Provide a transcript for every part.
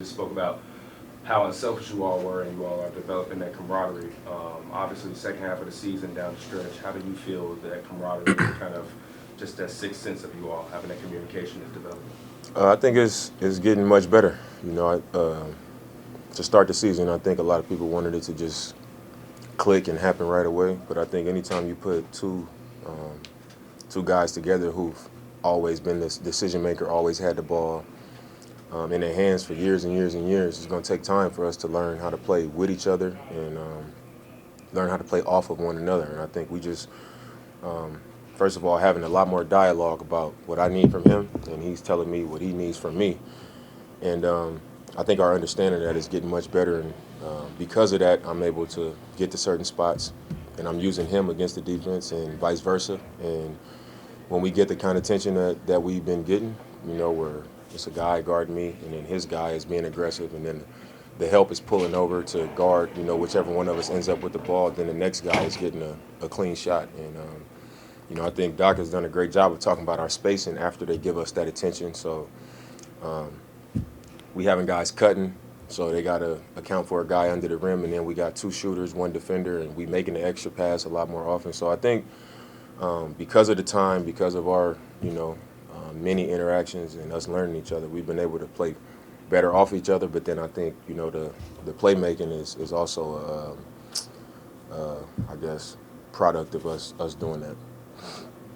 Just spoke about how unselfish you all were and you all are developing that camaraderie. Obviously, the second half of the season down the stretch, how do you feel that camaraderie and kind of just that sixth sense of you all having that communication is developing? I think it's getting much better. To start the season, I think a lot of people wanted it to just click and happen right away. But I think anytime you put two guys together who've always been this decision maker, always had the ball in their hands for years and years and years, it's going to take time for us to learn how to play with each other and learn how to play off of one another. And I think we just first of all, having a lot more dialogue about what I need from him, and he's telling me what he needs from me. And I think our understanding of that is getting much better. And because of that, I'm able to get to certain spots, and I'm using him against the defense and vice versa. And when we get the kind of tension that we've been getting, where it's a guy guarding me, and then his guy is being aggressive, and then the help is pulling over to guard, whichever one of us ends up with the ball, then the next guy is getting a clean shot. And I think Doc has done a great job of talking about our spacing after they give us that attention. So we having guys cutting, so they got to account for a guy under the rim, and then we got two shooters, one defender, and we making the extra pass a lot more often. So I think because of the time, because of our, many interactions and us learning each other, we've been able to play better off each other. But then I think, the playmaking is also, I guess, product of us doing that.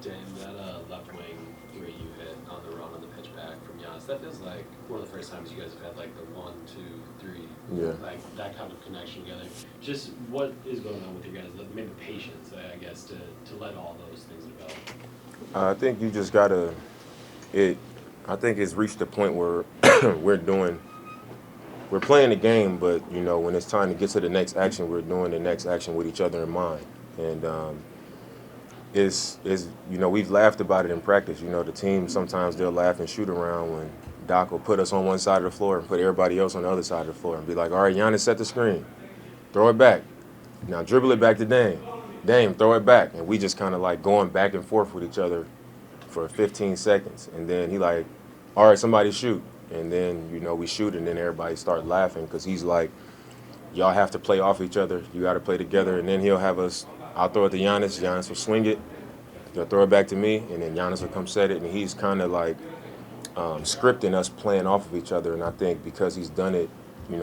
Dame, that left wing three you hit on the run on the pitch back from Giannis, that feels like one of the first times you guys have had like the 1, 2, 3, Yeah. like that kind of connection together. Just what is going on with you guys? Maybe patience, I guess, to let all those things develop. I think you just gotta. I think it's reached the point where we're playing the game, but when it's time to get to the next action, we're doing the next action with each other in mind. And we've laughed about it in practice. The team sometimes they'll laugh and shoot around when Doc will put us on one side of the floor and put everybody else on the other side of the floor and be like, all right, Giannis, set the screen, throw it back, now dribble it back to Dame, throw it back, and we just kind of like going back and forth with each other for 15 seconds, and then he like, all right, somebody shoot, and then we shoot, and then everybody start laughing because he's like, y'all have to play off each other, you got to play together, and then he'll have us. I'll throw it to Giannis will swing it, he'll throw it back to me, and then Giannis will come set it, and he's kind of like scripting us playing off of each other. And I think because he's done it,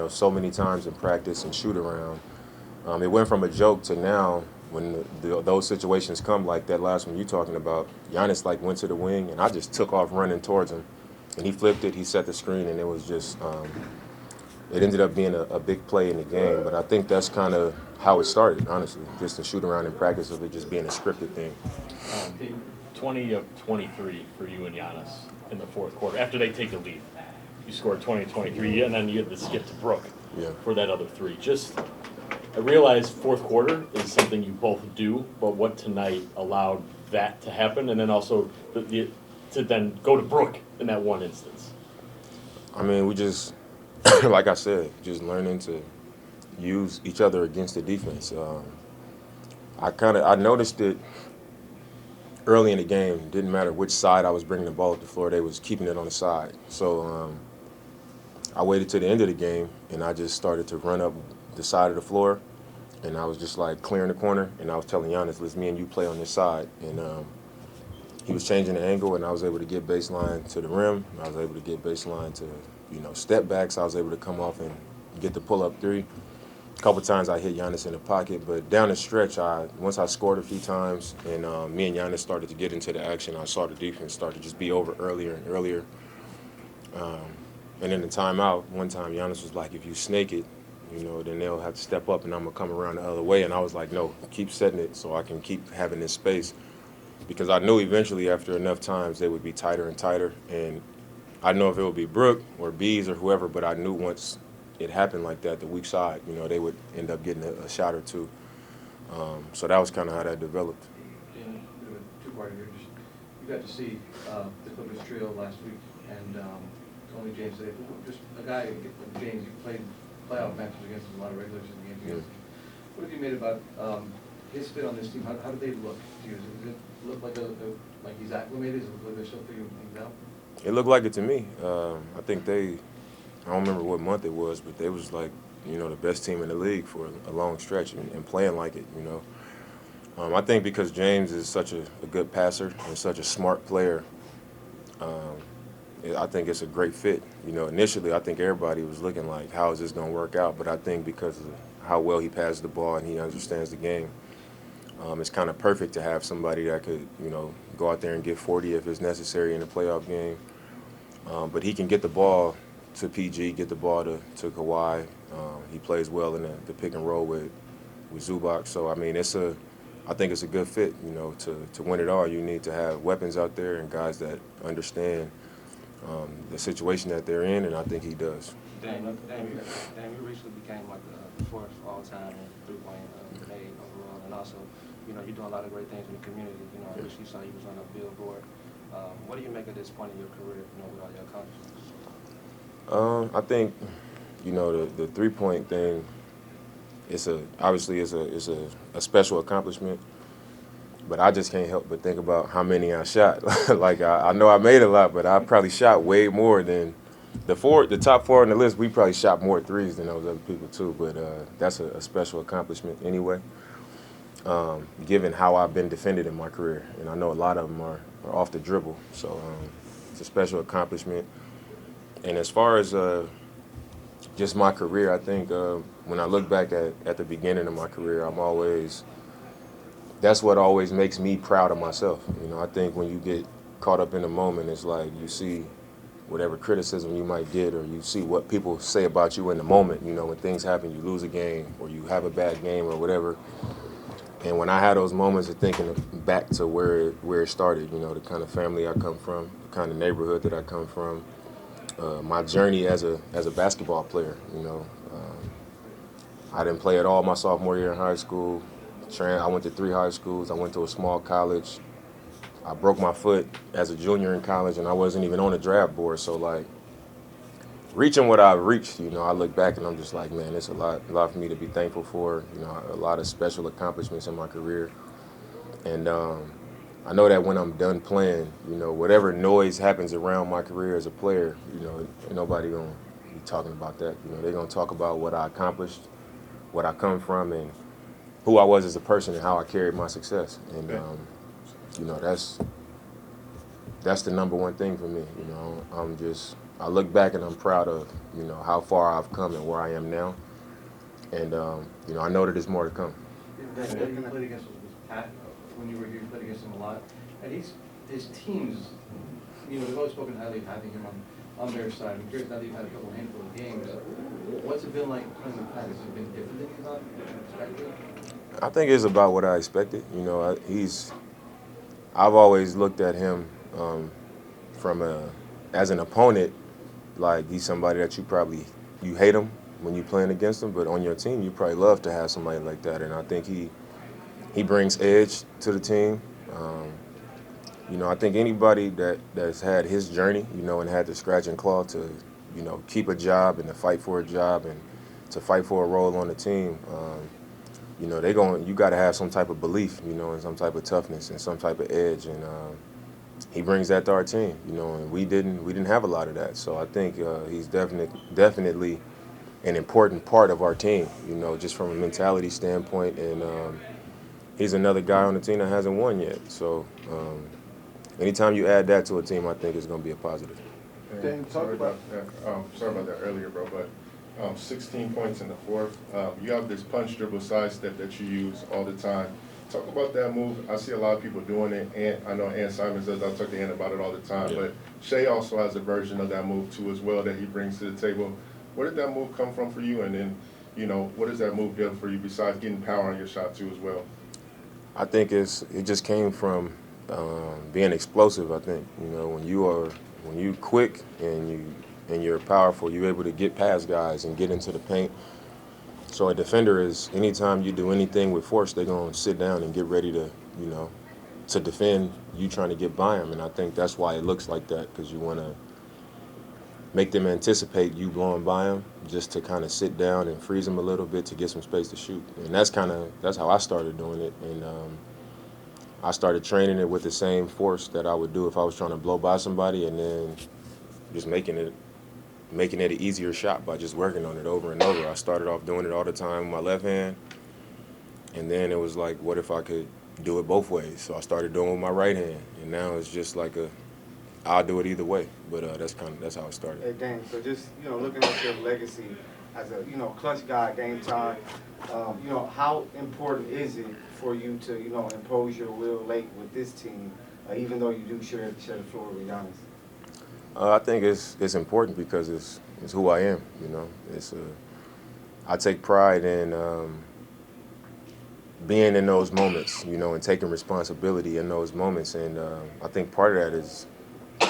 so many times in practice and shoot around, it went from a joke to now when those situations come, like that last one you talking about, Giannis like went to the wing, and I just took off running towards him, and he flipped it, he set the screen, and it was just it ended up being a big play in the game. But I think that's kind of how it started, honestly, just to shoot around in practice of it just being a scripted thing. 20 of 23 for you and Giannis in the fourth quarter. After they take the lead, you scored 20 of 23, and then you get the skip to Brook for that other three. I realize fourth quarter is something you both do, but what tonight allowed that to happen, and then also to then go to Brook in that one instance? I mean, we just, like I said, just learning to use each other against the defense. I noticed it early in the game. Didn't matter which side I was bringing the ball up the floor, they was keeping it on the side. So I waited to the end of the game, and I just started to run up the side of the floor, and I was just like clearing the corner, and I was telling Giannis, let's me and you play on this side. And he was changing the angle, and I was able to get baseline to the rim. I was able to get baseline to, step backs. I was able to come off and get the pull-up three. A couple times I hit Giannis in the pocket, but down the stretch, once I scored a few times, and me and Giannis started to get into the action, I saw the defense start to just be over earlier and earlier. And in the timeout, one time Giannis was like, if you snake it, then they'll have to step up, and I'm going to come around the other way. And I was like, no, keep setting it so I can keep having this space. Because I knew eventually after enough times they would be tighter and tighter. And I didn't know if it would be Brook or Bees or whoever, but I knew once it happened like that, the weak side, they would end up getting a shot or two. So that was kind of how that developed. Yeah, two-part here. You got to see the Clippers trio last week, and Tony James said, just a guy, James, you played playoff matches against him, a lot of regular season games against him. What have you made about his fit on this team? How do they look to you? Does it look like he's acclimated? Does it look like they're still figuring things out? It looked like it to me. I I don't remember what month it was, but they was like, the best team in the league for a long stretch and playing like it, I think because James is such a good passer and such a smart player, I think it's a great fit. Initially I think everybody was looking like, how is this going to work out? But I think because of how well he passes the ball and he understands the game, it's kind of perfect to have somebody that could, go out there and get 40 if it's necessary in a playoff game. But he can get the ball to PG, get the ball to Kawhi. He plays well in the pick and roll with Zubac. So, I mean, I think it's a good fit. To win it all, you need to have weapons out there and guys that understand the situation that they're in, and I think he does. Dan, you recently became like the fourth all-time in three-point made overall, and also, you're doing a lot of great things in the community. I recently saw you was on a billboard. What do you make of this point in your career, with all your accomplishments? I think, the three-point thing, obviously it's a special accomplishment, but I just can't help but think about how many I shot. Like I know I made a lot, but I probably shot way more than the top four on the list. We probably shot more threes than those other people too. But that's a special accomplishment anyway. Given how I've been defended in my career, and I know a lot of them are off the dribble, so it's a special accomplishment. And as far as just my career, I think when I look back at the beginning of my career, that's what always makes me proud of myself. I think when you get caught up in the moment, it's like you see whatever criticism you might get, or you see what people say about you in the moment. When things happen, you lose a game or you have a bad game or whatever. And when I had those moments of thinking back to where it started, the kind of family I come from, the kind of neighborhood that I come from, my journey as a basketball player, I didn't play at all my sophomore year in high school. I went to 3 high schools. I went to a small college. I broke my foot as a junior in college, and I wasn't even on the draft board. So, like, reaching what I've reached, I look back and I'm just like, man, it's a lot for me to be thankful for. A lot of special accomplishments in my career. And I know that when I'm done playing, whatever noise happens around my career as a player, ain't nobody gonna be talking about that. They're gonna talk about what I accomplished, what I come from, and who I was as a person and how I carried my success. And that's the number one thing for me. I look back and I'm proud of how far I've come and where I am now. And I know that there's more to come. You played against Pat when you were here. You played against him a lot, and his teams. They've always spoken highly of having him on their side. I'm curious, now that you've had a handful of games, what's it been like playing with Pat? Has it been different than you thought expected? I think it's about what I expected. I've always looked at him as an opponent, like he's somebody that you hate him when you're playing against him, but on your team you probably love to have somebody like that. And I think he brings edge to the team. I think anybody that's had his journey, and had to scratch and claw to, keep a job and to fight for a job and to fight for a role on the team, you got to have some type of belief, and some type of toughness and some type of edge. And he brings that to our team, and we didn't have a lot of that. So I think he's definitely an important part of our team, just from a mentality standpoint. And he's another guy on the team that hasn't won yet. So anytime you add that to a team, I think it's going to be a positive. Dan, sorry about that earlier, bro, but 16 points in the fourth. You have this punch dribble side step that you use all the time. Talk about that move. I see a lot of people doing it, and I know Ann Simons does. I talk to Ann about it all the time. Yeah. But Shea also has a version of that move too as well that he brings to the table. Where did that move come from for you? And then, what does that move do for you besides getting power on your shot too as well? I think it just came from being explosive. I think when you quick and you're powerful, you're able to get past guys and get into the paint. So a defender is, anytime you do anything with force, they're going to sit down and get ready to, to defend you trying to get by them. And I think that's why it looks like that, because you want to make them anticipate you blowing by them, just to kind of sit down and freeze them a little bit to get some space to shoot. And that's how I started doing it. And I started training it with the same force that I would do if I was trying to blow by somebody, and then just making it making it an easier shot by just working on it over and over. I started off doing it all the time with my left hand, and then it was like, what if I could do it both ways? So I started doing it with my right hand, and now it's just like I'll do it either way. But that's how it started. Hey, Dame, so just, looking at your legacy as a, clutch guy, game time, how important is it for you to, impose your will late with this team, even though you do share the floor with Giannis? I think it's important because it's who I am, I take pride in being in those moments, and taking responsibility in those moments. And I think part of that is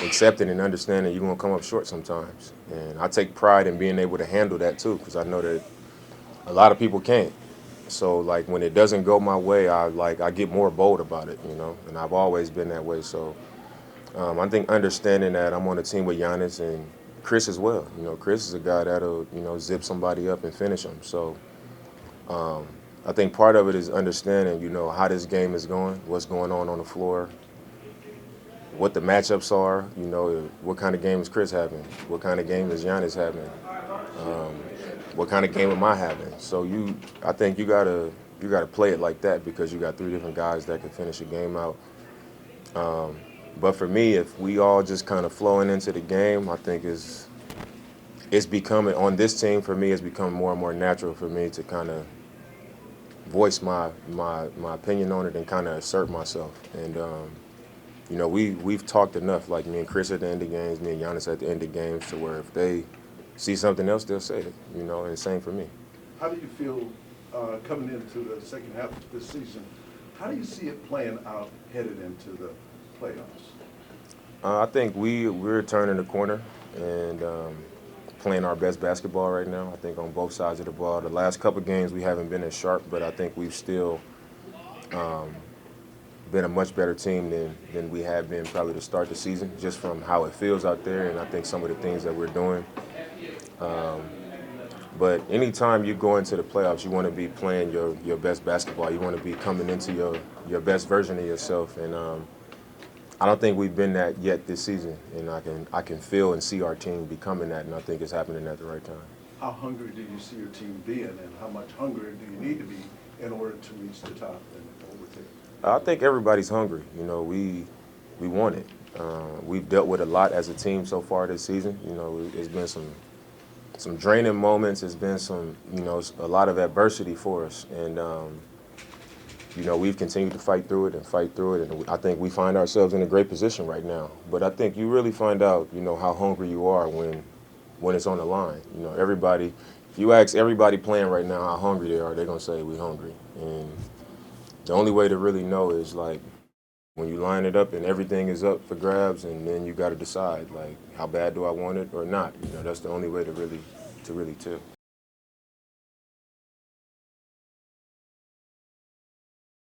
accepting and understanding you're going to come up short sometimes. And I take pride in being able to handle that too, because I know that a lot of people can't. So like when it doesn't go my way, I get more bold about it, and I've always been that way. So I think understanding that I'm on a team with Giannis and Chris as well. Chris is a guy that'll, zip somebody up and finish them. So I think part of it is understanding, how this game is going, what's going on the floor, what the matchups are, what kind of game is Chris having, what kind of game is Giannis having, what kind of game am I having. So I think you gotta play it like that because you got three different guys that can finish a game out. But for me, if we all just kind of flowing into the game, I think it's becoming, on this team for me, it's become more and more natural for me to kind of voice my opinion on it and kind of assert myself. And we've talked enough, like me and Chris at the end of games, me and Giannis at the end of games, to where if they see something else, they'll say it, and same for me. How do you feel coming into the second half of this season? How do you see it playing out headed into the playoffs? I think we're turning the corner and playing our best basketball right now. I think on both sides of the ball. The last couple games we haven't been as sharp, but I think we've still been a much better team than we have been probably to start the season, just from how it feels out there and I think some of the things that we're doing. But anytime you go into the playoffs, you want to be playing your best basketball. You want to be coming into your best version of yourself. And I don't think we've been that yet this season. And I can feel and see our team becoming that, and I think it's happening at the right time. How hungry do you see your team being, and how much hungrier do you need to be in order to reach the top and overtake? I think everybody's hungry. We want it. We've dealt with a lot as a team so far this season. It's been some draining moments. It's been a lot of adversity for us. And, we've continued to fight through it. And I think we find ourselves in a great position right now. But I think you really find out, how hungry you are when it's on the line. Everybody, if you ask everybody playing right now how hungry they are, they're going to say we're hungry. And the only way to really know is like when you line it up and everything is up for grabs, and then you got to decide like how bad do I want it or not. That's the only way to really tell.